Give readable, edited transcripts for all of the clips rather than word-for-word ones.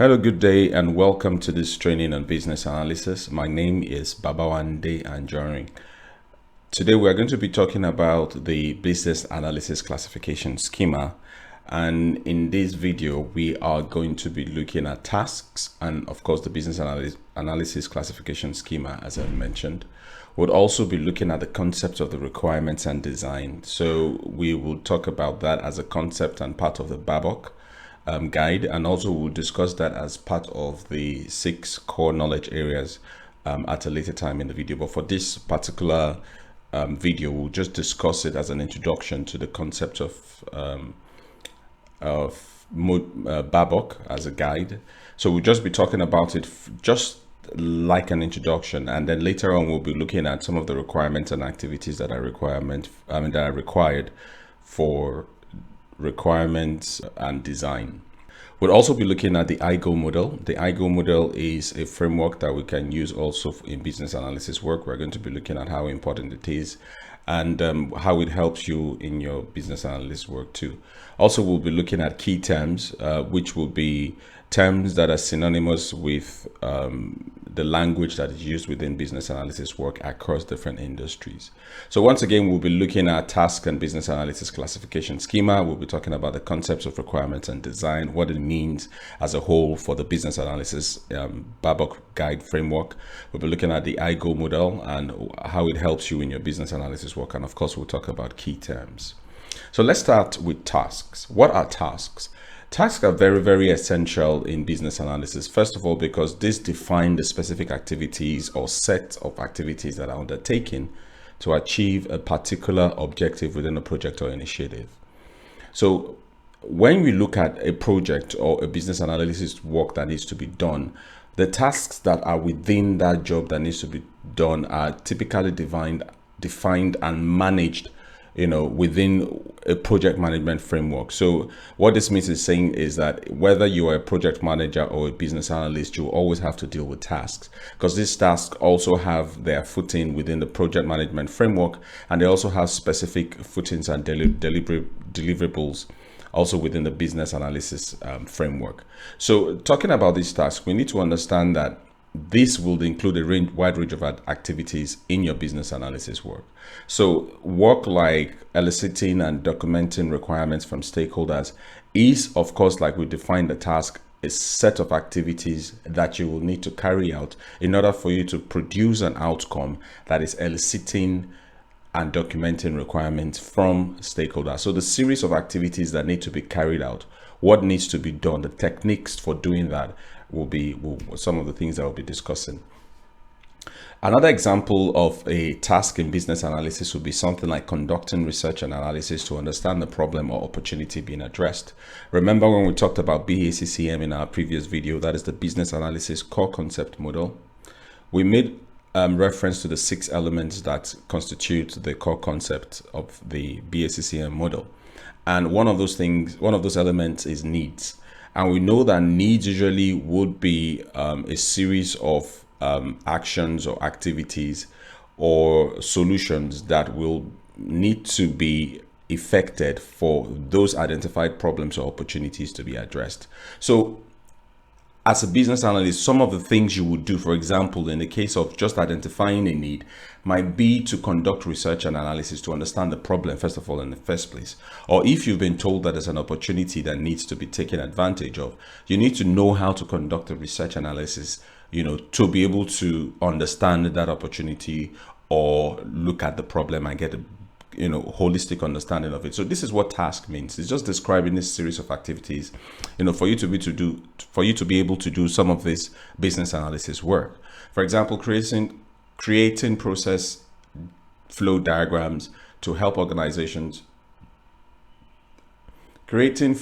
Hello, good day, and welcome to this training on business analysis. My name is Babawande Anjorin. Today, we are going to be talking about the business analysis classification schema. And in this video, we are going to be looking at tasks and, of course, the business analysis classification schema, as I mentioned. We'll also be looking at the concept of the requirements and design. So we will talk about that as a concept and part of the BABOK guide, and also we'll discuss that as part of the 6 core knowledge areas at a later time in the video. But for this particular video, we'll just discuss it as an introduction to the concept of BABOK as a guide. So we'll just be talking about it just like an introduction, and then later on we'll be looking at some of the requirements and activities that are required for requirements and design. We'll also be looking at the IGO model. The IGO model is a framework that we can use also in business analysis work. We're going to be looking at how important it is and how it helps you in your business analyst work too. Also, we'll be looking at key terms, which will be terms that are synonymous with the language that is used within business analysis work across different industries. So once again, we'll be looking at task and business analysis classification schema. We'll be talking about the concepts of requirements and design, what it means as a whole for the business analysis BABOK guide framework. We'll be looking at the IGO model and how it helps you in your business analysis work. And of course, we'll talk about key terms. So let's start with tasks. What are tasks? Tasks are very, very essential in business analysis. First of all, because this defines the specific activities or set of activities that are undertaken to achieve a particular objective within a project or initiative. So when we look at a project or a business analysis work that needs to be done, the tasks that are within that job that needs to be done are typically defined and managed within a project management framework. So what this means is saying is that whether you are a project manager or a business analyst, you always have to deal with tasks, because these tasks also have their footing within the project management framework, and they also have specific footings and deliverables also within the business analysis framework. So talking about these tasks, we need to understand that this will include a wide range of activities in your business analysis work. So work like eliciting and documenting requirements from stakeholders is, of course, like we define the task, a set of activities that you will need to carry out in order for you to produce an outcome that is eliciting and documenting requirements from stakeholders. So the series of activities that need to be carried out, what needs to be done, the techniques for doing that will be some of the things that we'll be discussing. Another example of a task in business analysis would be something like conducting research and analysis to understand the problem or opportunity being addressed. Remember when we talked about BACCM in our previous video, that is the business analysis core concept model. We made reference to the 6 elements that constitute the core concept of the BACCM model. And one of those elements is needs. And we know that needs usually would be a series of actions or activities or solutions that will need to be effected for those identified problems or opportunities to be addressed. So as a business analyst, some of the things you would do, for example, in the case of just identifying a need, might be to conduct research and analysis to understand the problem, first of all, in the first place. Or if you've been told that there's an opportunity that needs to be taken advantage of, you need to know how to conduct a research analysis, to be able to understand that opportunity or look at the problem and get a holistic understanding of it. So this is what task means. It's just describing this series of activities, for you to be able to do some of this business analysis work. For example, creating process flow diagrams to help organizations creating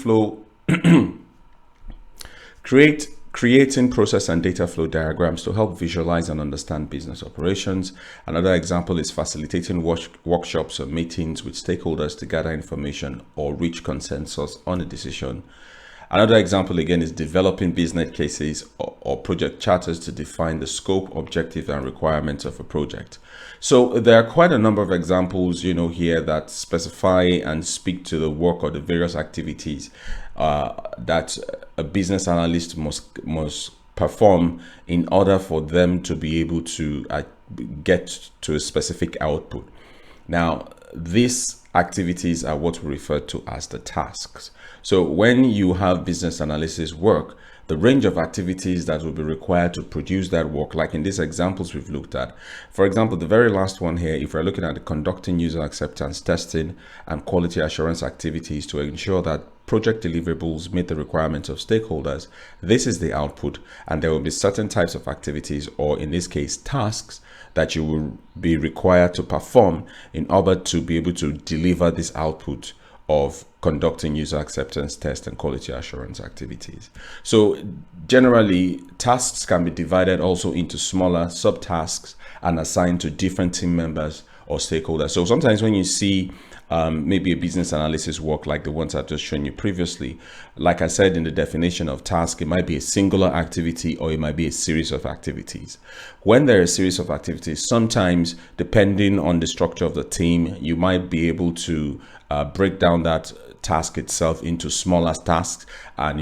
process and data flow diagrams to help visualize and understand business operations. Another example is facilitating workshops or meetings with stakeholders to gather information or reach consensus on a decision. Another example again is developing business cases or project charters to define the scope, objective, and requirements of a project. So there are quite a number of examples, here that specify and speak to the work or the various activities that a business analyst must perform in order for them to be able to get to a specific output. Now, these activities are what we refer to as the tasks. So when you have business analysis work, the range of activities that will be required to produce that work, like in these examples we've looked at. For example, the very last one here, if we're looking at the conducting user acceptance testing and quality assurance activities to ensure that project deliverables meet the requirements of stakeholders, this is the output, and there will be certain types of activities, or in this case, tasks, that you will be required to perform in order to be able to deliver this output of conducting user acceptance test and quality assurance activities. So generally, tasks can be divided also into smaller subtasks and assigned to different team members or stakeholders. So sometimes when you see maybe a business analysis work like the ones I've just shown you previously, like I said in the definition of task, it might be a singular activity or it might be a series of activities. When there are a series of activities, sometimes depending on the structure of the team, you might be able to break down that task itself into smaller tasks and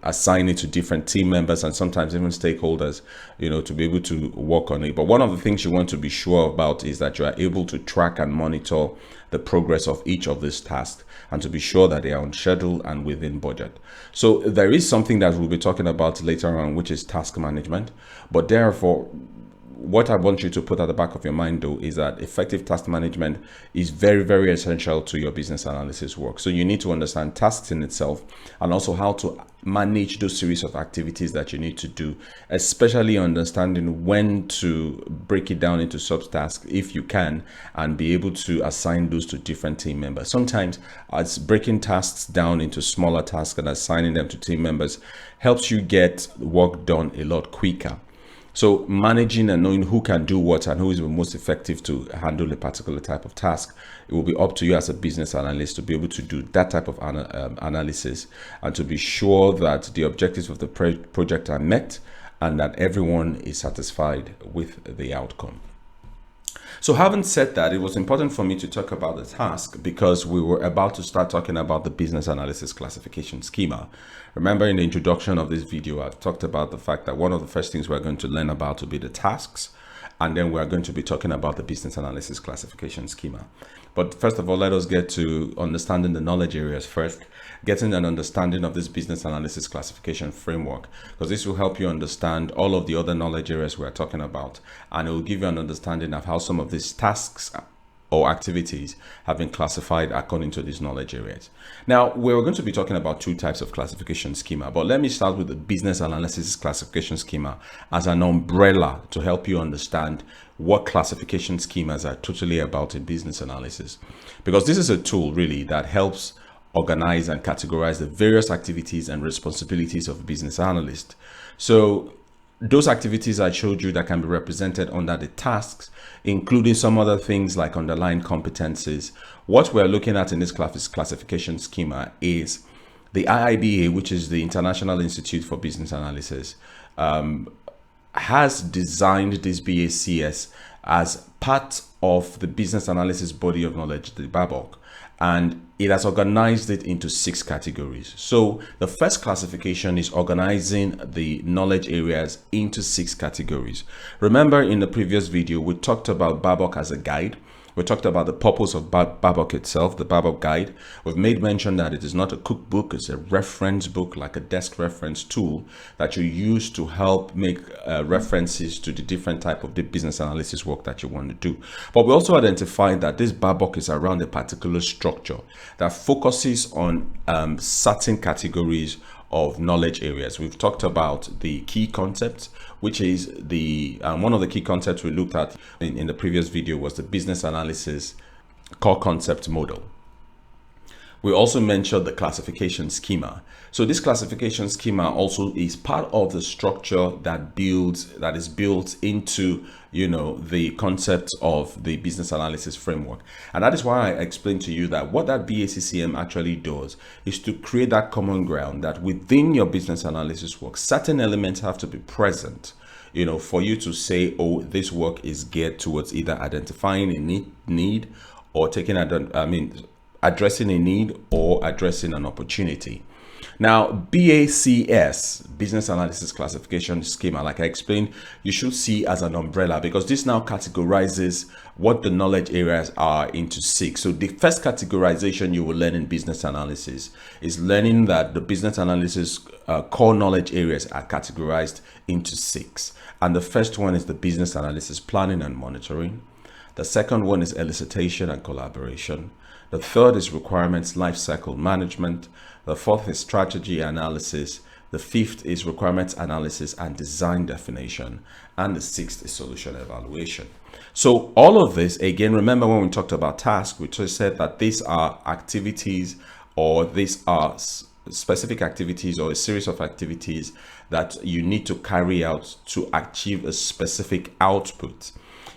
assign it to different team members and sometimes even stakeholders to be able to work on it. But one of the things you want to be sure about is that you are able to track and monitor the progress of each of these tasks and to be sure that they are on schedule and within budget. So there is something that we'll be talking about later on, which is task management. But therefore, what I want you to put at the back of your mind though is that effective task management is very, very essential to your business analysis work. So you need to understand tasks in itself and also how to manage those series of activities that you need to do, especially understanding when to break it down into subtasks if you can, and be able to assign those to different team members. Sometimes as breaking tasks down into smaller tasks and assigning them to team members helps you get work done a lot quicker. So managing and knowing who can do what and who is the most effective to handle a particular type of task, it will be up to you as a business analyst to be able to do that type of analysis and to be sure that the objectives of the project are met and that everyone is satisfied with the outcome. So having said that, it was important for me to talk about the task because we were about to start talking about the business analysis classification schema. Remember, in the introduction of this video, I've talked about the fact that one of the first things we're going to learn about will be the tasks, and then we're going to be talking about the business analysis classification schema. But first of all, let us get to understanding the knowledge areas first, getting an understanding of this business analysis classification framework, because this will help you understand all of the other knowledge areas we're talking about, and it will give you an understanding of how some of these tasks or activities have been classified according to these knowledge areas. Now, we're going to be talking about two types of classification schema, but let me start with the business analysis classification schema as an umbrella to help you understand what classification schemas are totally about in business analysis, because this is a tool really that helps organize and categorize the various activities and responsibilities of a business analyst. So those activities I showed you that can be represented under the tasks, including some other things like underlying competencies. What we're looking at in this classification schema is the IIBA, which is the International Institute for Business Analysis, has designed this BACS as part of the business analysis body of knowledge, the BABOK, and it has organized it into 6 categories. So the first classification is organizing the knowledge areas into 6 categories. Remember, in the previous video, we talked about BABOK as a guide. We talked about the purpose of BABOK itself, the BABOK guide. We've made mention that it is not a cookbook, it's a reference book, like a desk reference tool that you use to help make references to the different type of the business analysis work that you want to do. But we also identified that this BABOK is around a particular structure that focuses on certain categories of knowledge areas. We've talked about the key concepts, which is the one of the key concepts we looked at in the previous video was the business analysis core concept model. We also mentioned the classification schema. So this classification schema also is part of the structure that is built into, the concept of the business analysis framework. And that is why I explained to you that what that BACCM actually does is to create that common ground that within your business analysis work, certain elements have to be present, for you to say, oh, this work is geared towards either identifying a need or addressing a need or addressing an opportunity. Now, BACS, Business Analysis Classification Schema, like I explained, you should see as an umbrella, because this now categorizes what the knowledge areas are into 6. So the first categorization you will learn in business analysis is learning that the business analysis core knowledge areas are categorized into 6. And the first one is the business analysis planning and monitoring. The second one is elicitation and collaboration. The third is requirements lifecycle management. The fourth is strategy analysis. The fifth is requirements analysis and design definition. And the sixth is solution evaluation. So all of this, again, remember when we talked about tasks, we just said that these are activities, or these are specific activities or a series of activities that you need to carry out to achieve a specific output.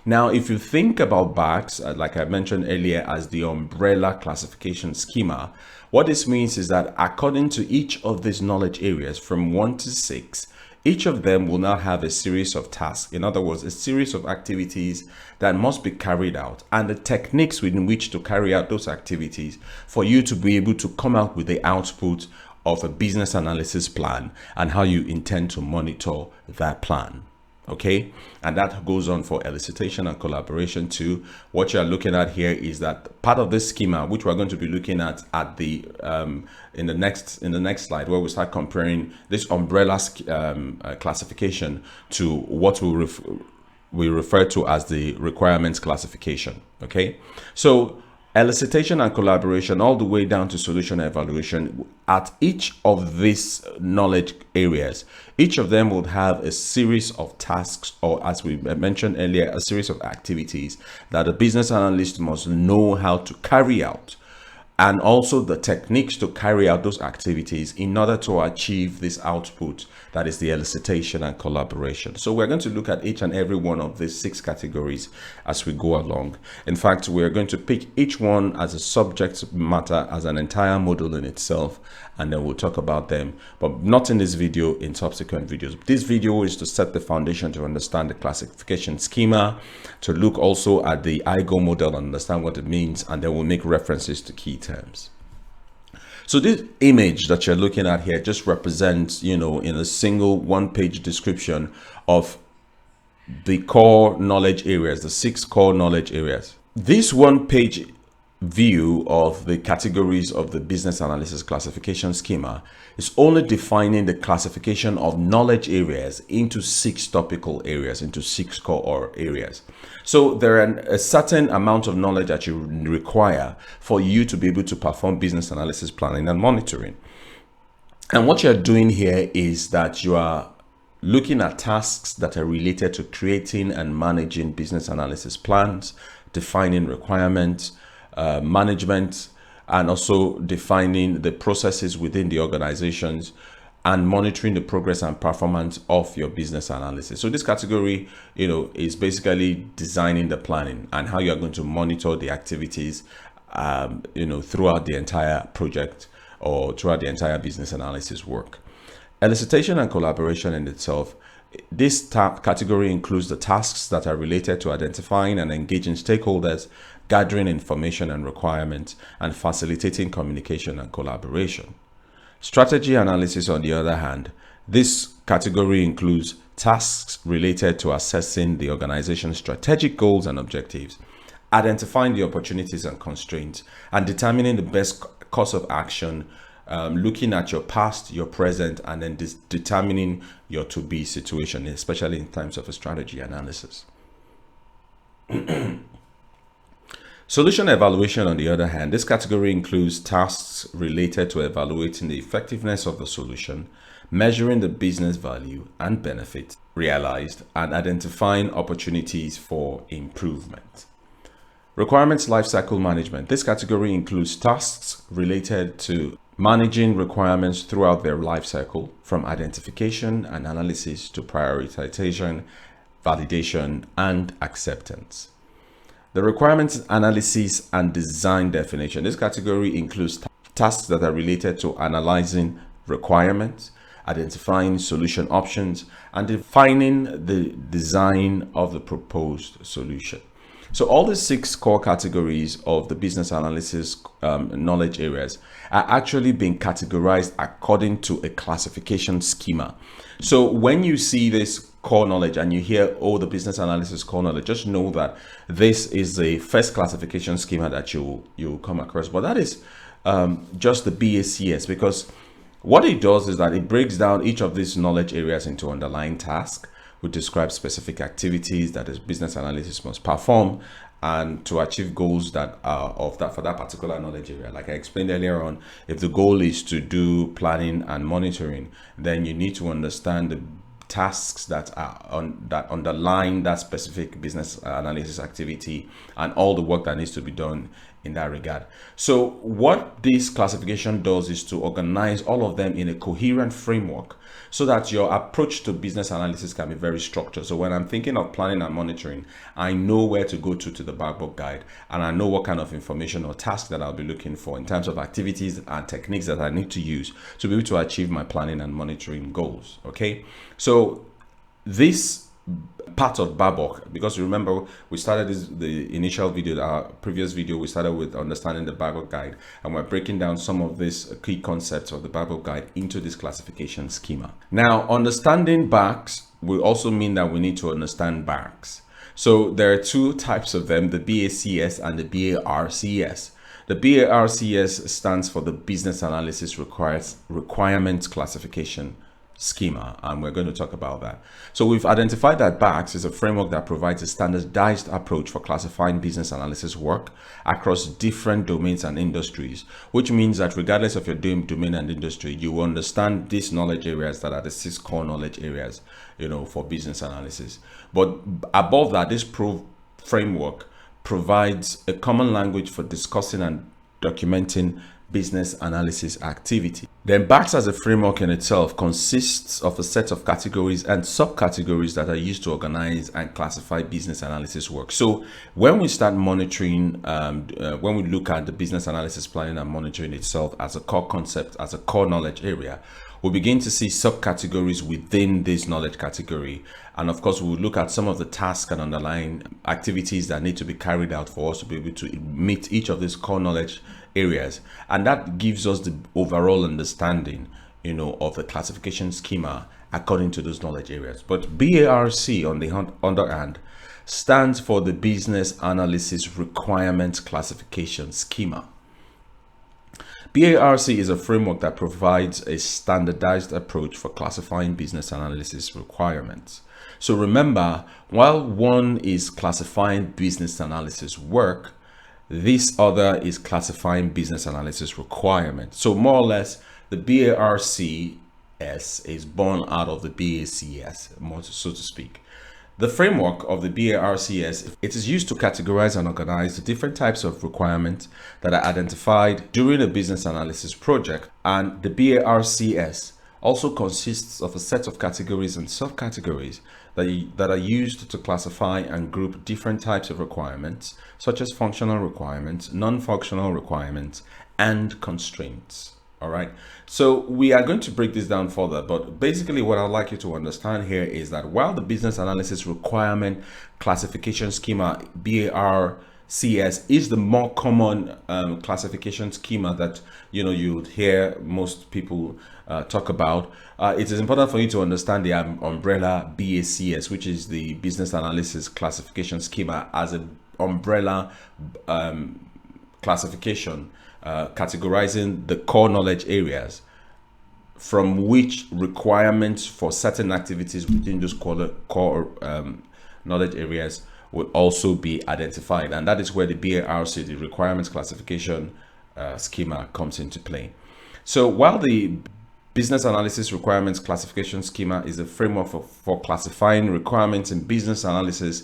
Now, if you think about BACS, like I mentioned earlier, as the umbrella classification schema, what this means is that according to each of these knowledge areas from 1 to 6, each of them will now have a series of tasks. In other words, a series of activities that must be carried out, and the techniques within which to carry out those activities for you to be able to come out with the output of a business analysis plan and how you intend to monitor that plan. Okay, and that goes on for elicitation and collaboration too. What you're looking at here is that part of this schema, which we're going to be looking at the in the next slide, where we start comparing this umbrella classification to what we refer to as the requirements classification. Okay, so elicitation and collaboration all the way down to solution evaluation. At each of these knowledge areas, each of them would have a series of tasks, or as we mentioned earlier, a series of activities that a business analyst must know how to carry out, and also the techniques to carry out those activities in order to achieve this output, that is the elicitation and collaboration. So we're going to look at each and every one of these 6 categories as we go along. In fact, we're going to pick each one as a subject matter, as an entire module in itself, and then we'll talk about them, but not in this video, in subsequent videos. This video is to set the foundation to understand the classification schema, to look also at the IGO model and understand what it means, and then we'll make references to key terms. So this image that you're looking at here just represents, in a single 1-page description of the core knowledge areas, the 6 core knowledge areas. This 1-page view of the categories of the business analysis classification schema is only defining the classification of knowledge areas into 6 topical areas, into 6 core areas. So there are a certain amount of knowledge that you require for you to be able to perform business analysis planning and monitoring. And what you're doing here is that you are looking at tasks that are related to creating and managing business analysis plans, defining requirements, management, and also defining the processes within the organizations, and monitoring the progress and performance of your business analysis. So this category, is basically designing the planning and how you're going to monitor the activities, throughout the entire project or throughout the entire business analysis work. Elicitation and collaboration in itself, this category includes the tasks that are related to identifying and engaging stakeholders, gathering information and requirements, and facilitating communication and collaboration. Strategy analysis, on the other hand, this category includes tasks related to assessing the organization's strategic goals and objectives, identifying the opportunities and constraints, and determining the best course of action, looking at your past, your present, and then determining your to-be situation, especially in terms of a strategy analysis. Solution evaluation, on the other hand, this category includes tasks related to evaluating the effectiveness of the solution, measuring the business value and benefit realized, and identifying opportunities for improvement. Requirements lifecycle management. This category includes tasks related to managing requirements throughout their lifecycle, from identification and analysis to prioritization, validation, and acceptance. The requirements analysis and design definition. This category includes tasks that are related to analyzing requirements, identifying solution options, and defining the design of the proposed solution. So all the 6 core categories of the business analysis knowledge areas are actually being categorized according to a classification schema. So when you see this core knowledge and you hear, oh, the business analysis core knowledge, just know that this is the first classification schema that you'll come across. But that is just the BACS, because what it does is that it breaks down each of these knowledge areas into underlying tasks, which describe specific activities that a business analyst must perform and to achieve goals that are for that particular knowledge area. Like I explained earlier on, if the goal is to do planning and monitoring, then you need to understand the tasks that underline that specific business analysis activity and all the work that needs to be done in that regard. So what this classification does is to organize all of them in a coherent framework so that your approach to business analysis can be very structured. So when I'm thinking of planning and monitoring, I know where to go to the Backbook guide, and I know what kind of information or task that I'll be looking for in terms of activities and techniques that I need to use to be able to achieve my planning and monitoring goals. Okay, so this part of Backbook, because remember we started the initial video, our previous video, we started with understanding the Backbook guide, and we're breaking down some of these key concepts of the Backbook guide into this classification schema. Now, understanding BACs will also mean that we need to understand BACs. So there are 2 types of them, the BACS and the BARCS. The BARCS stands for the Business Analysis Requirements Classification Schema, and we're going to talk about that. So we've identified that BACS is a framework that provides a standardized approach for classifying business analysis work across different domains and industries, which means that regardless of your domain and industry, you will understand these knowledge areas that are the 6 core knowledge areas, for business analysis. But above that, this framework provides a common language for discussing and documenting business analysis activity. Then BACS as a framework in itself consists of a set of categories and subcategories that are used to organize and classify business analysis work. So when we start monitoring, when we look at the business analysis planning and monitoring itself as a core concept, as a core knowledge area, we begin to see subcategories within this knowledge category. And of course, we'll look at some of the tasks and underlying activities that need to be carried out for us to be able to meet each of these core knowledge areas. And that gives us the overall understanding, of the classification schema according to those knowledge areas. But BARC, on the other hand, stands for the Business Analysis Requirements Classification Schema. BARC is a framework that provides a standardized approach for classifying business analysis requirements. So remember, while one is classifying business analysis work, this other is classifying business analysis requirements. So more or less, the BARCS is born out of the BACS, more so to speak. The framework of the BARCS, it is used to categorize and organize the different types of requirements that are identified during a business analysis project. And the BARCS also consists of a set of categories and subcategories that are used to classify and group different types of requirements, such as functional requirements, non-functional requirements, and constraints. All right, so we are going to break this down further, but basically what I'd like you to understand here is that while the business analysis requirement classification schema, BARCS, is the more common classification schema that you'd hear most people talk about, it is important for you to understand the umbrella BACS, which is the business analysis classification schema, as an umbrella classification categorizing the core knowledge areas from which requirements for certain activities within those core knowledge areas will also be identified. And that is where the BARC, the requirements classification schema, comes into play. So while the business analysis requirements classification schema is a framework for classifying requirements in business analysis,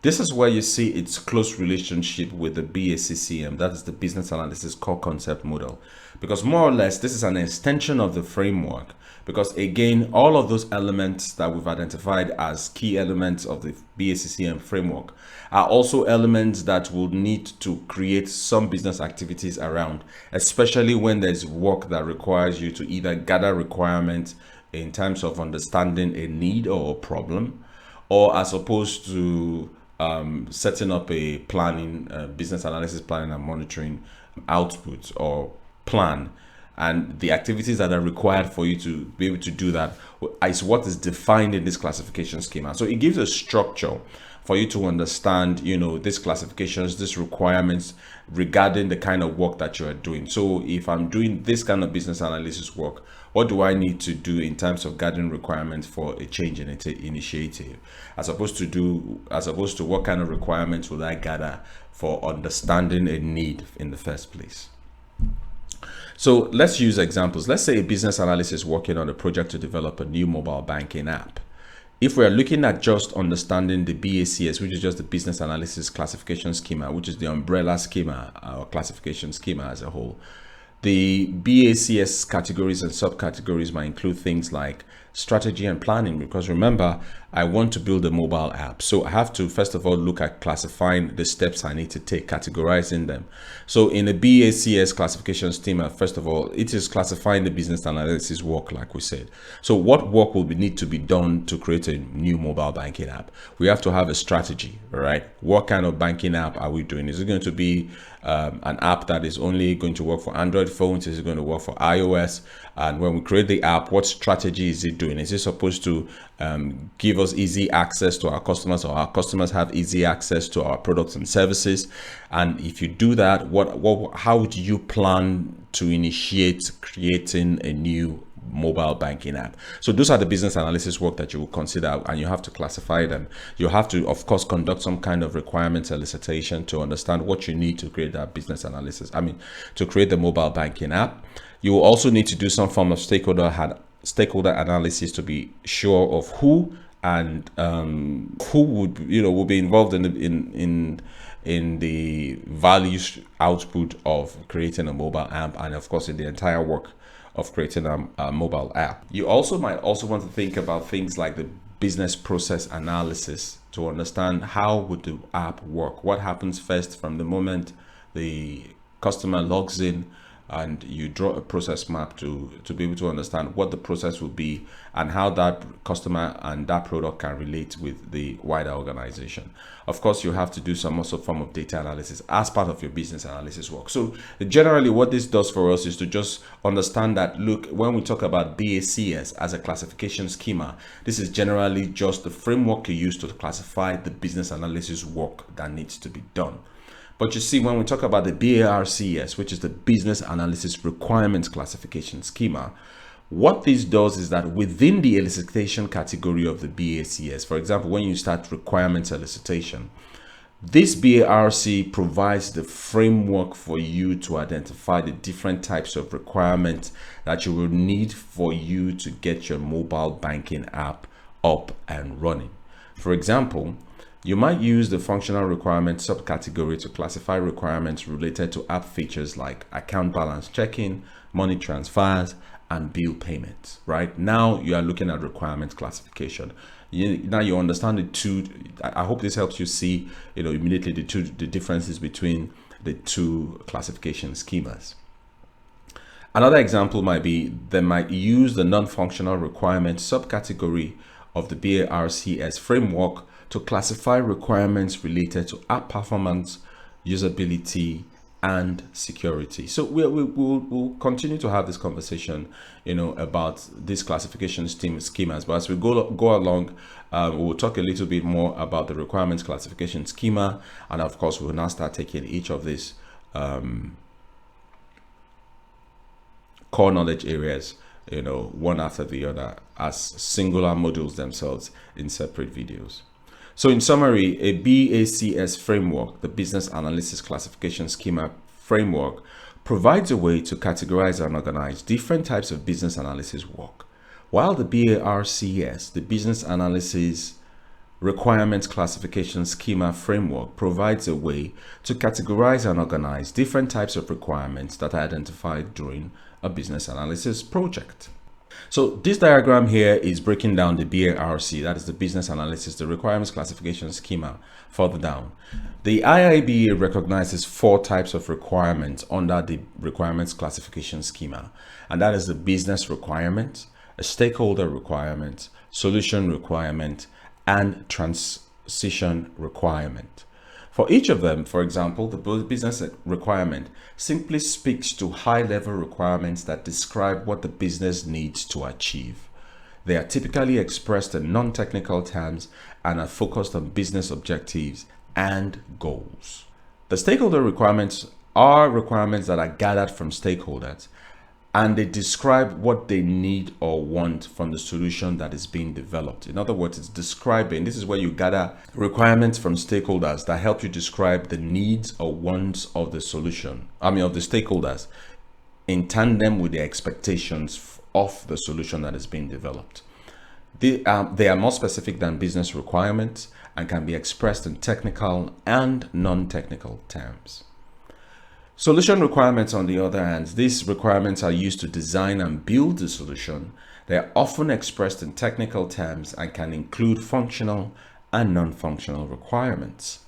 this is where you see its close relationship with the BACCM, that is the business analysis core concept model, because more or less this is an extension of the framework, because again, all of those elements that we've identified as key elements of the BACCM framework are also elements that will need to create some business activities around, especially when there's work that requires you to either gather requirements in terms of understanding a need or a problem, or as opposed to setting up a planning, business analysis planning and monitoring output or plan, and the activities that are required for you to be able to do that is what is defined in this classification schema. So it gives a structure for you to understand, these classifications, these requirements regarding the kind of work that you are doing. So if I'm doing this kind of business analysis work, what do I need to do in terms of gathering requirements for a change in initiative, as opposed to what kind of requirements will I gather for understanding a need in the first place. So let's use examples. Let's say a business analyst is working on a project to develop a new mobile banking app. If we're looking at just understanding the BACS, which is just the business analysis classification schema, which is the umbrella schema or classification schema as a whole, the BACS categories and subcategories might include things like strategy and planning, because remember, I want to build a mobile app. So I have to first of all look at classifying the steps I need to take, categorizing them. So in the BACS classification schema, first of all, it is classifying the business analysis work, like we said. So what work will need to be done to create a new mobile banking app? We have to have a strategy, right? What kind of banking app are we doing? Is it going to be an app that is only going to work for Android phones? Is it going to work for iOS? And when we create the app, what strategy is it doing? Is it supposed to give us easy access to our customers, or our customers have easy access to our products and services? And if you do that, how do you plan to initiate creating a new mobile banking app? So those are the business analysis work that you will consider, and you have to classify them. You have to, of course, conduct some kind of requirements elicitation to understand what you need to create that business analysis. To create the mobile banking app. You will also need to do some form of stakeholder analysis to be sure of who and who will be involved in the values output of creating a mobile app, and of course in the entire work of creating a mobile app. You might also want to think about things like the business process analysis to understand how would the app work. What happens first from the moment the customer logs in, and you draw a process map to be able to understand what the process will be and how that customer and that product can relate with the wider organization. Of course, you have to do some also form of data analysis as part of your business analysis work. So generally what this does for us is to just understand that, look, when we talk about BACS as a classification schema, this is generally just the framework you use to classify the business analysis work that needs to be done. But you see, when we talk about the BARCS, which is the Business Analysis Requirements Classification Schema, what this does is that within the elicitation category of the BACS, for example, when you start requirements elicitation, this BARC provides the framework for you to identify the different types of requirements that you will need for you to get your mobile banking app up and running. For example, you might use the functional requirements subcategory to classify requirements related to app features like account balance checking, money transfers, and bill payments. Right now, you are looking at requirements classification. Now you understand the two. I hope this helps you see, immediately the differences between the two classification schemas. Another example might be they might use the non-functional requirements subcategory of the BARCS framework to classify requirements related to app performance, usability, and security. So we'll continue to have this conversation, about these classification schemas. But as we go along, we'll talk a little bit more about the requirements classification schema, and of course, we'll now start taking each of these core knowledge areas, one after the other as singular modules themselves in separate videos. So in summary, a BACS framework, the Business Analysis Classification Schema framework, provides a way to categorize and organize different types of business analysis work, while the BARCS, the Business Analysis Requirements Classification Schema framework, provides a way to categorize and organize different types of requirements that are identified during a business analysis project. So this diagram here is breaking down the BARC, that is the business analysis, the requirements classification schema further down. The IIBA recognizes 4 types of requirements under the requirements classification schema, and that is the business requirement, a stakeholder requirement, solution requirement, and transition requirement. For each of them, for example, the business requirement simply speaks to high-level requirements that describe what the business needs to achieve. They are typically expressed in non-technical terms and are focused on business objectives and goals. The stakeholder requirements are requirements that are gathered from stakeholders, and they describe what they need or want from the solution that is being developed. In other words, it's describing, this is where you gather requirements from stakeholders that help you describe the needs or wants of the solution, of the stakeholders, in tandem with the expectations of the solution that is being developed. They are more specific than business requirements and can be expressed in technical and non-technical terms. Solution requirements, on the other hand, these requirements are used to design and build the solution. They are often expressed in technical terms and can include functional and non-functional requirements.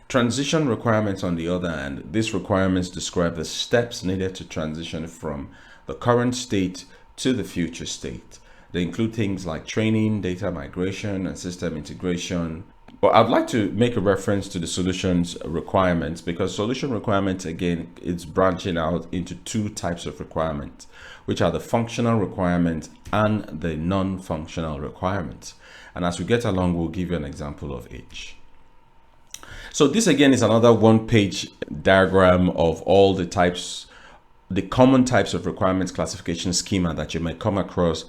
Transition requirements, on the other hand, these requirements describe the steps needed to transition from the current state to the future state. They include things like training, data migration, and system integration. But I'd like to make a reference to the solutions requirements, because solution requirements, again, it's branching out into two types of requirements, which are the functional requirements and the non-functional requirements. And as we get along, we'll give you an example of each. So this again is another one-page diagram of all the types, the common types of requirements classification schema that you might come across,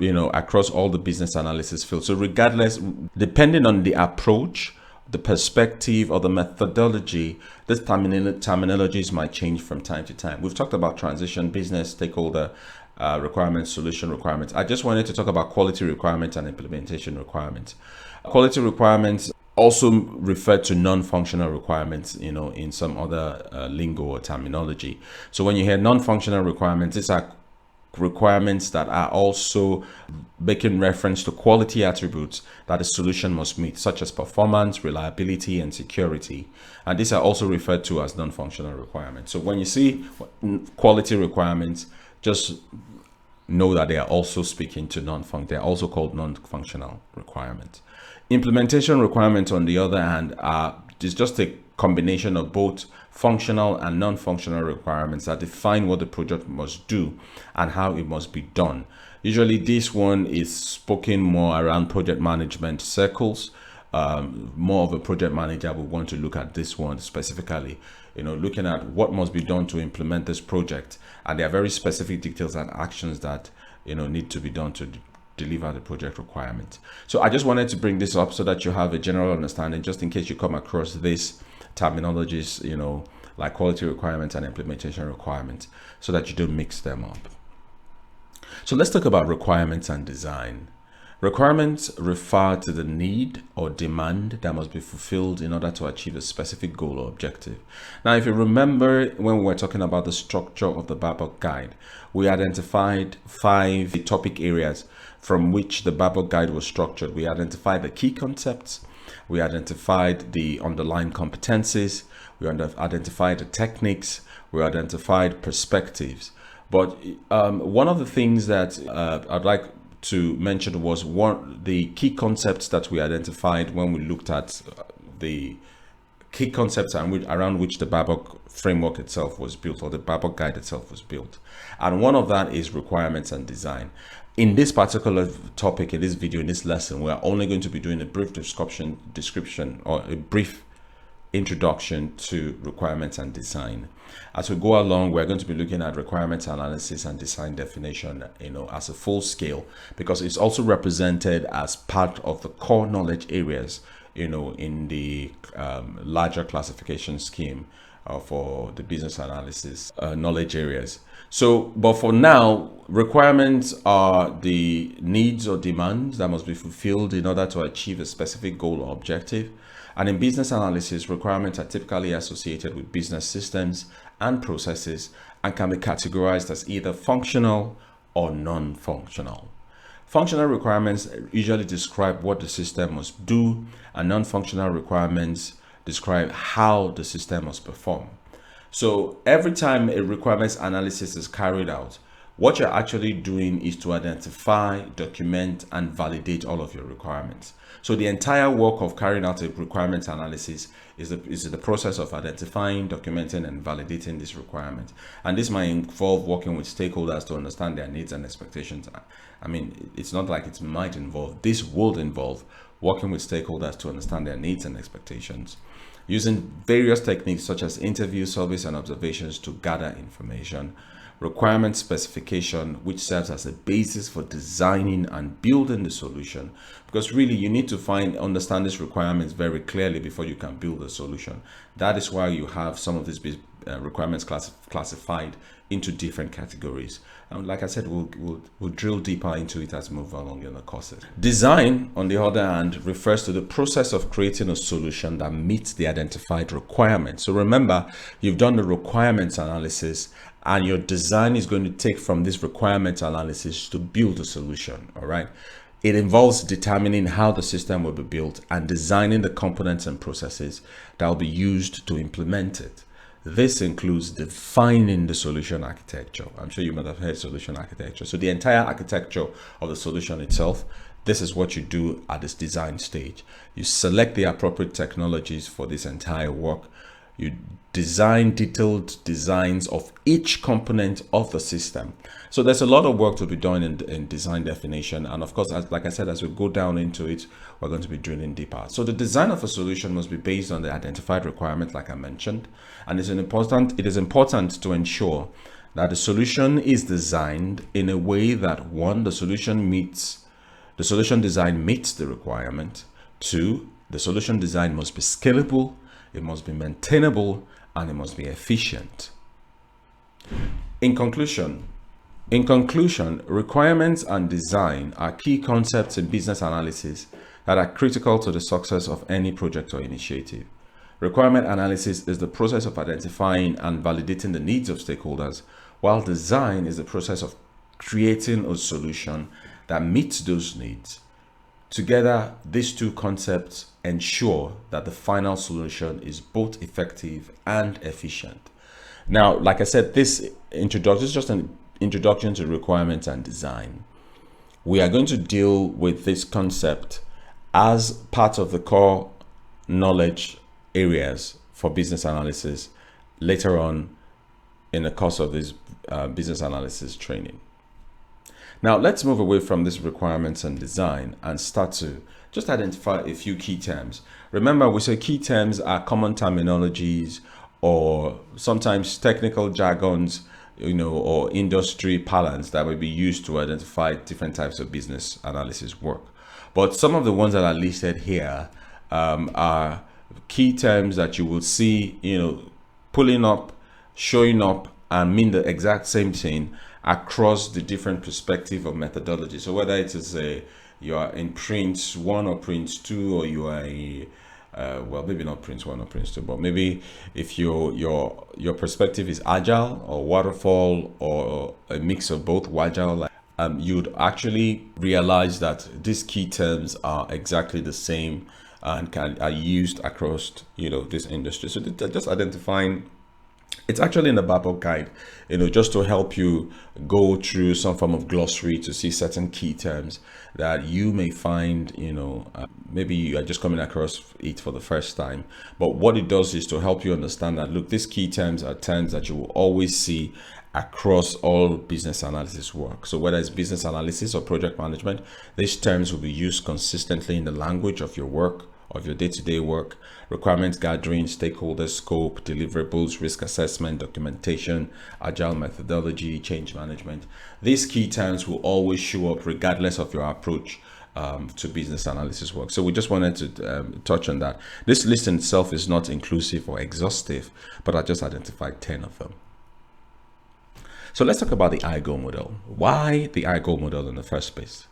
across all the business analysis fields. So regardless, depending on the approach, the perspective, or the methodology, this terminologies might change from time to time. We've talked about transition, business, stakeholder requirements, solution requirements. I just wanted to talk about quality requirements and implementation requirements. Quality requirements also refer to non-functional requirements, in some other lingo or terminology. So when you hear non-functional requirements, these are requirements that are also making reference to quality attributes that a solution must meet, such as performance, reliability, and security. And these are also referred to as non-functional requirements. So when you see quality requirements, just know that they are also speaking to they're also called non-functional requirements. Implementation requirements, on the other hand, is just a combination of both functional and non-functional requirements that define what the project must do and how it must be done. Usually this one is spoken more around project management circles. More of a project manager will want to look at this one specifically, looking at what must be done to implement this project. And there are very specific details and actions that need to be done to deliver the project requirement. So I just wanted to bring this up so that you have a general understanding, just in case you come across this terminologies, like quality requirements and implementation requirements, so that you don't mix them up. So let's talk about requirements and design. Requirements refer to the need or demand that must be fulfilled in order to achieve a specific goal or objective. Now, if you remember when we were talking about the structure of the Babok guide, we identified 5 topic areas from which the Babok guide was structured. We identified the key concepts, we identified the underlying competencies, we identified the techniques, we identified perspectives. But one of the things that I'd like to mention was the key concepts that we identified when we looked at the key concepts around which the Babok framework itself was built, or the Babok guide itself was built. And one of that is requirements and design. In this particular topic, in this video, in this lesson, we're only going to be doing a brief description or a brief introduction to requirements and design. As we go along, we're going to be looking at requirements analysis and design definition, as a full scale, because it's also represented as part of the core knowledge areas, in the larger classification scheme for the business analysis knowledge areas. So, but for now, requirements are the needs or demands that must be fulfilled in order to achieve a specific goal or objective. And in business analysis, requirements are typically associated with business systems and processes and can be categorized as either functional or non-functional. Functional requirements usually describe what the system must do, and non-functional requirements describe how the system must perform. So every time a requirements analysis is carried out, What you're actually doing is to identify, document, and validate all of your requirements. So the entire work of carrying out a requirements analysis is the process of identifying, documenting, and validating these requirements. And this might involve working with stakeholders to understand their needs and expectations. I mean, it's not like it might involve, this will involve working with stakeholders to understand their needs and expectations, using various techniques such as interview, surveys, and observations to gather information, requirement specification, which serves as a basis for designing and building the solution, because really you need to understand these requirements very clearly before you can build a solution. That is why you have some of these requirements classified into different categories. And like I said, we'll drill deeper into it as we move along in the courses. Design, on the other hand, refers to the process of creating a solution that meets the identified requirements. So remember, you've done the requirements analysis, and your design is going to take from this requirement analysis to build a solution. All right. It involves determining how the system will be built and designing the components and processes that will be used to implement it. This includes defining the solution architecture. I'm sure you might have heard solution architecture. So the entire architecture of the solution itself, this is what you do at this design stage. You select the appropriate technologies for this entire work. You design detailed designs of each component of the system. So there's a lot of work to be done in design definition. And of course, like I said, as we go down into it, we're going to be drilling deeper. So the design of a solution must be based on the identified requirement, like I mentioned. And it is important to ensure that the solution is designed in a way that, one, the solution design meets the requirement. Two, the solution design must be scalable, it must be maintainable, and it must be efficient. In conclusion, requirements and design are key concepts in business analysis that are critical to the success of any project or initiative. Requirement analysis is the process of identifying and validating the needs of stakeholders, while design is the process of creating a solution that meets those needs. Together, these two concepts ensure that the final solution is both effective and efficient. Now, like I said, this introduction is just an introduction to requirements and design. We are going to deal with this concept as part of the core knowledge areas for business analysis later on in the course of this business analysis training. Now, let's move away from this requirements and design and start to just identify a few key terms. Remember, we say key terms are common terminologies or sometimes technical jargons, or industry parlance that will be used to identify different types of business analysis work. But some of the ones that are listed here are key terms that you will see, pulling up, showing up, and mean the exact same thing across the different perspective of methodology. So whether it is you are in Prince 1 or Prince 2, or you are well, maybe not Prince 1 or Prince 2, but maybe if your perspective is agile or waterfall or a mix of both, agile, you'd actually realize that these key terms are exactly the same and are used across this industry. So just identifying. It's actually in the Babok guide, just to help you go through some form of glossary to see certain key terms that you may find, maybe you are just coming across it for the first time. But what it does is to help you understand that, look, these key terms are terms that you will always see across all business analysis work. So whether it's business analysis or project management, these terms will be used consistently in the language of your work, of your day-to-day work. Requirements gathering, stakeholder scope, deliverables, risk assessment, documentation, agile methodology, change management. These key terms will always show up regardless of your approach to business analysis work. So we just wanted to touch on that. This list in itself is not inclusive or exhaustive, but I just identified 10 of them. So let's talk about the IGO model. Why the IGO model in the first place?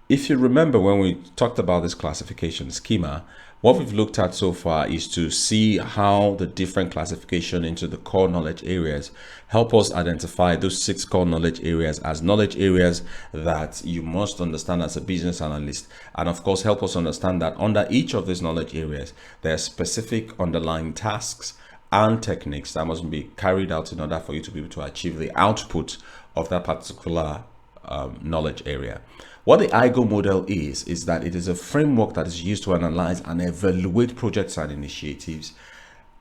If you remember, when we talked about this classification schema, what we've looked at so far is to see how the different classification into the core knowledge areas help us identify those 6 core knowledge areas as knowledge areas that you must understand as a business analyst. And of course, help us understand that under each of these knowledge areas, there are specific underlying tasks and techniques that must be carried out in order for you to be able to achieve the output of that particular knowledge area. What the IGO model is that it is a framework that is used to analyze and evaluate projects and initiatives,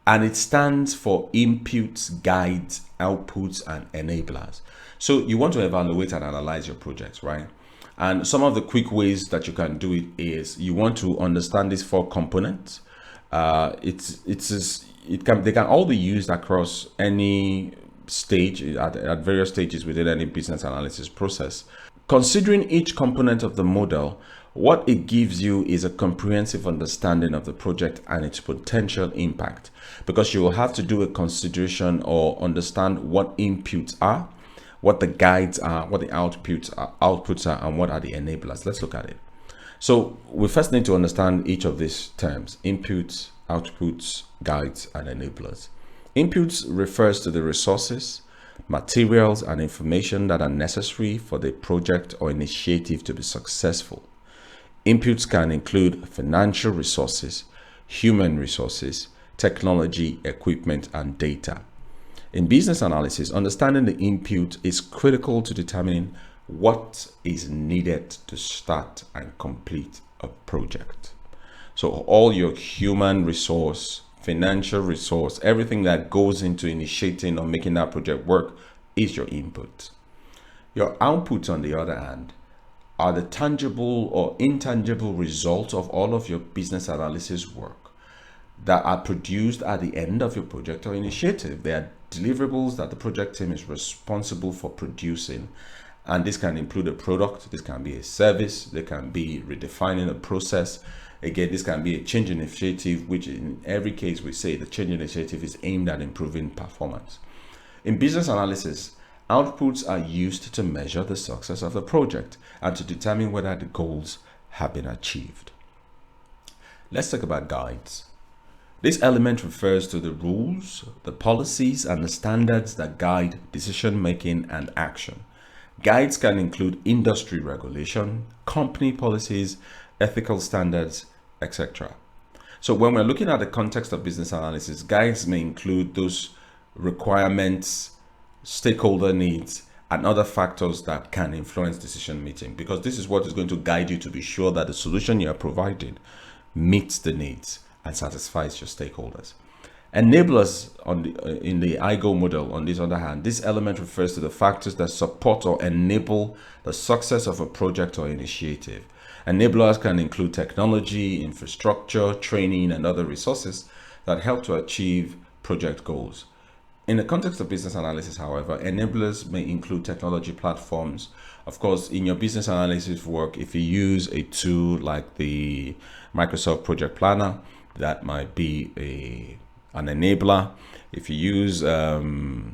and it stands for inputs, guides, outputs, and enablers. So you want to evaluate and analyze your projects, right? And some of the quick ways that you can do it is you want to understand these 4 components. They can all be used across any stage at various stages within any business analysis process. Considering each component of the model, what it gives you is a comprehensive understanding of the project and its potential impact, because you will have to do a consideration or understand what inputs are, what the guides are, what the outputs are, and what are the enablers. Let's look at it. So we first need to understand each of these terms: inputs, outputs, guides, and enablers. Inputs refers to the resources, materials, and information that are necessary for the project or initiative to be successful. Inputs can include financial resources, human resources, technology, equipment, and data. In business analysis, understanding the input is critical to determining what is needed to start and complete a project. So all your human resource, financial resource, everything that goes into initiating or making that project work is your input. Your outputs, on the other hand, are the tangible or intangible results of all of your business analysis work that are produced at the end of your project or initiative. They are deliverables that the project team is responsible for producing. And this can include a product, this can be a service, they can be redefining a process. Again, this can be a change initiative, which in every case we say the change initiative is aimed at improving performance. In business analysis, outputs are used to measure the success of the project and to determine whether the goals have been achieved. Let's talk about guides. This element refers to the rules, the policies, and the standards that guide decision making and action. Guides can include industry regulation, company policies, ethical standards, etc. So when we're looking at the context of business analysis, guides may include those requirements, stakeholder needs, and other factors that can influence decision making, because this is what is going to guide you to be sure that the solution you are providing meets the needs and satisfies your stakeholders. Enablers in the IGO model, on this other hand, this element refers to the factors that support or enable the success of a project or initiative. Enablers can include technology, infrastructure, training, and other resources that help to achieve project goals. In the context of business analysis, however, enablers may include technology platforms. Of course, in your business analysis work, if you use a tool like the Microsoft Project Planner, that might be an enabler. If you use Jira,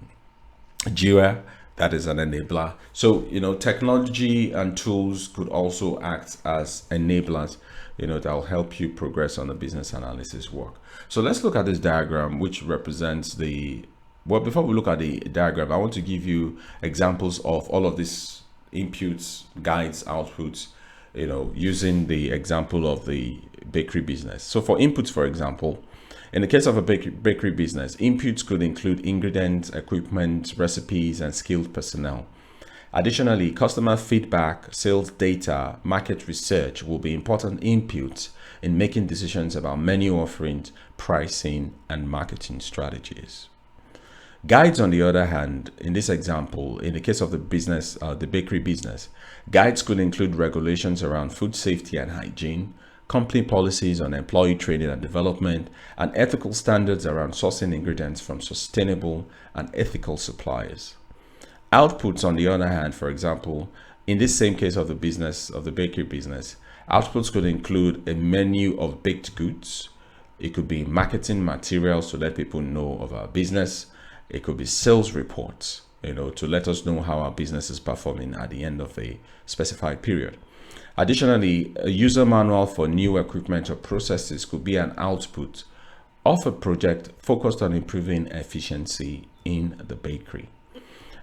that is an enabler. So, technology and tools could also act as enablers, that will help you progress on the business analysis work. So let's look at this diagram, which represents before we look at the diagram, I want to give you examples of all of these inputs, guides, outputs, using the example of the bakery business. So for inputs, for example, in the case of a bakery business, inputs could include ingredients, equipment, recipes, and skilled personnel. Additionally, customer feedback, sales data, market research will be important inputs in making decisions about menu offerings, pricing, and marketing strategies. Guides, on the other hand, in this example, in the case of the bakery business, guides could include regulations around food safety and hygiene, company policies on employee training and development, and ethical standards around sourcing ingredients from sustainable and ethical suppliers. Outputs, on the other hand, for example, in this same case of the bakery business, outputs could include a menu of baked goods. It could be marketing materials to let people know of our business. It could be sales reports, to let us know how our business is performing at the end of a specified period. Additionally, a user manual for new equipment or processes could be an output of a project focused on improving efficiency in the bakery.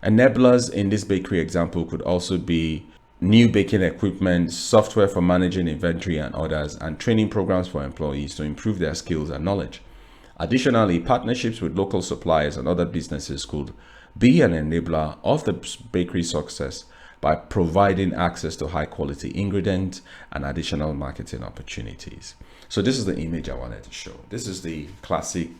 Enablers in this bakery example could also be new baking equipment, software for managing inventory and orders, and training programs for employees to improve their skills and knowledge. Additionally, partnerships with local suppliers and other businesses could be an enabler of the bakery success by providing access to high quality ingredients and additional marketing opportunities. So this is the image I wanted to show. This is the classic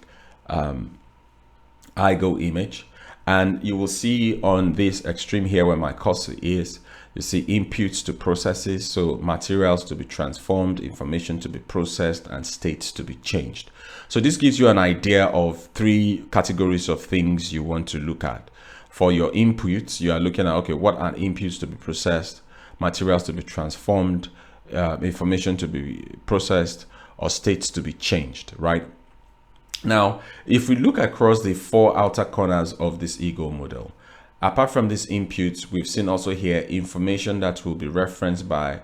IGO image, and you will see on this extreme here where my cursor is, you see inputs to processes, so materials to be transformed, information to be processed, and states to be changed. So this gives you an idea of three categories of things you want to look at. For your inputs, you are looking at, okay, what are inputs to be processed, materials to be transformed, information to be processed, or states to be changed, right? Now, if we look across the four outer corners of this ego model, apart from these inputs, we've seen also here information that will be referenced by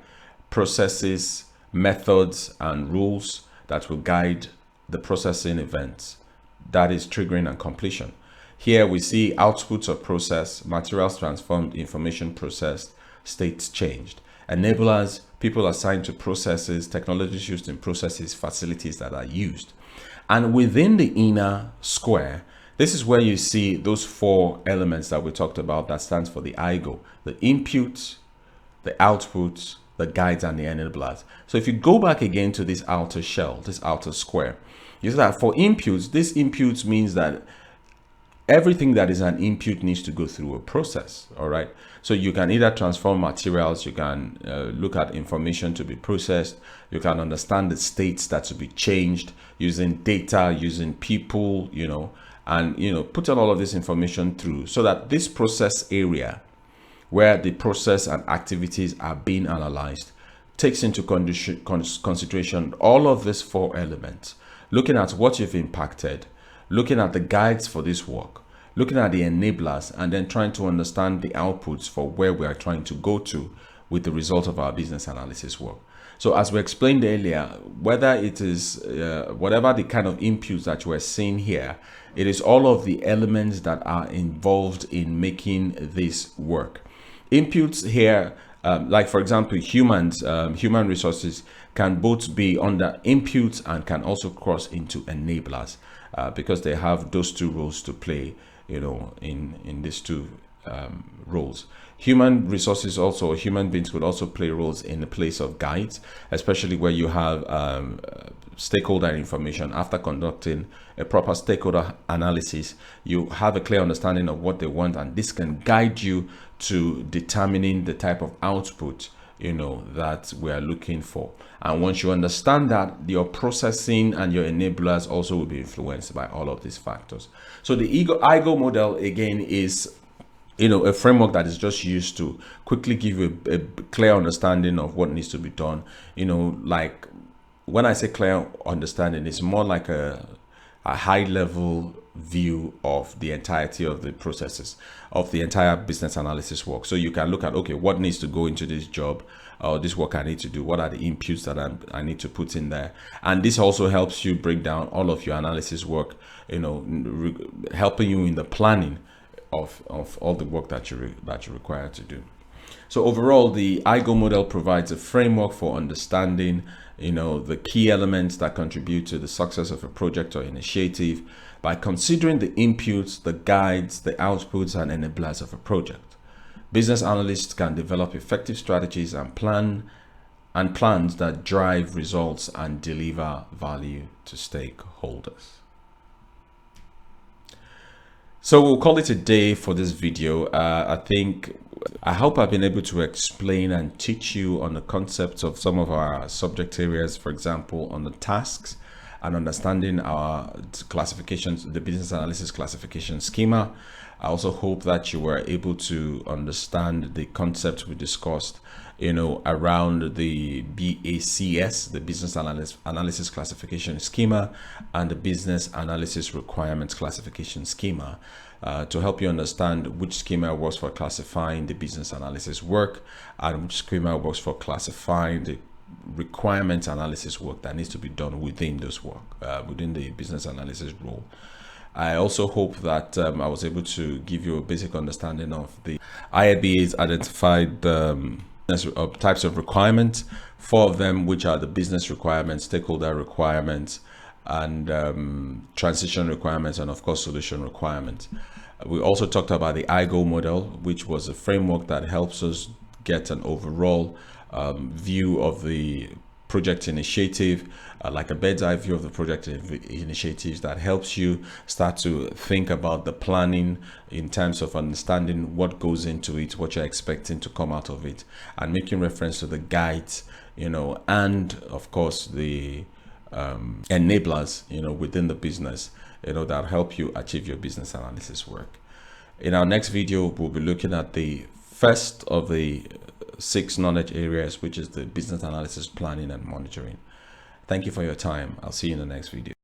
processes, methods, and rules that will guide the processing events, that is triggering and completion. Here we see outputs of process, materials transformed, information processed, states changed. Enablers, people assigned to processes, technologies used in processes, facilities that are used. And within the inner square, this is where you see those four elements that we talked about that stands for the IGO: the inputs, the outputs, the guides, and the enablers. So if you go back again to this outer shell, this outer square, you see that for inputs, this inputs means that everything that is an input needs to go through a process. All right, so you can either transform materials, you can look at information to be processed, you can understand the states that to be changed using data, using people, and put all of this information through, so that this process area where the process and activities are being analyzed takes into consideration all of these four elements, looking at what you've impacted, looking at the guides for this work, looking at the enablers, and then trying to understand the outputs for where we are trying to go to with the result of our business analysis work. So as we explained earlier, whether it is whatever the kind of inputs that you are seeing here, it is all of the elements that are involved in making this work. Inputs here, like for example, human resources can both be under inputs and can also cross into enablers, because they have those two roles to play, in these two roles. Human resources also, human beings would also play roles in the place of guides, especially where you have stakeholder information. After conducting a proper stakeholder analysis, you have a clear understanding of what they want, and this can guide you to determining the type of output that we are looking for. And once you understand that, your processing and your enablers also will be influenced by all of these factors. So the IGO model again is a framework that is just used to quickly give you a clear understanding of what needs to be done. Like when I say clear understanding, it's more like a high level view of the entirety of the processes of the entire business analysis work. So you can look at, okay, what needs to go into this job or this work I need to do, what are the inputs that I need to put in there. And this also helps you break down all of your analysis work, helping you in the planning of all the work that you require to do. So overall, the IGO model provides a framework for understanding the key elements that contribute to the success of a project or initiative by considering the inputs, the guides, the outputs, and enablers of a project. Business analysts can develop effective strategies and plans that drive results and deliver value to stakeholders. So we'll call it a day for this video. I hope I've been able to explain and teach you on the concepts of some of our subject areas, for example, on the tasks and understanding our classifications, the business analysis classification schema. I also hope that you were able to understand the concept we discussed, around the BACS, the business analysis classification schema, and the business analysis requirements classification schema, to help you understand which schema works for classifying the business analysis work and which schema works for classifying the requirements analysis work that needs to be done within this work, within the business analysis role. I also hope that I was able to give you a basic understanding of the IABA's identified types of requirements, 4 of them, which are the business requirements, stakeholder requirements, and transition requirements, and of course solution requirements. We also talked about the IGO model, which was a framework that helps us get an overall view of the project initiative, like a bird's eye view of the project initiatives that helps you start to think about the planning in terms of understanding what goes into it, what you're expecting to come out of it, and making reference to the guides, and of course the enablers, within the business, that help you achieve your business analysis work. In our next video, we'll be looking at the first of the 6 knowledge areas, which is the business analysis, planning, and monitoring. Thank you for your time. I'll see you in the next video.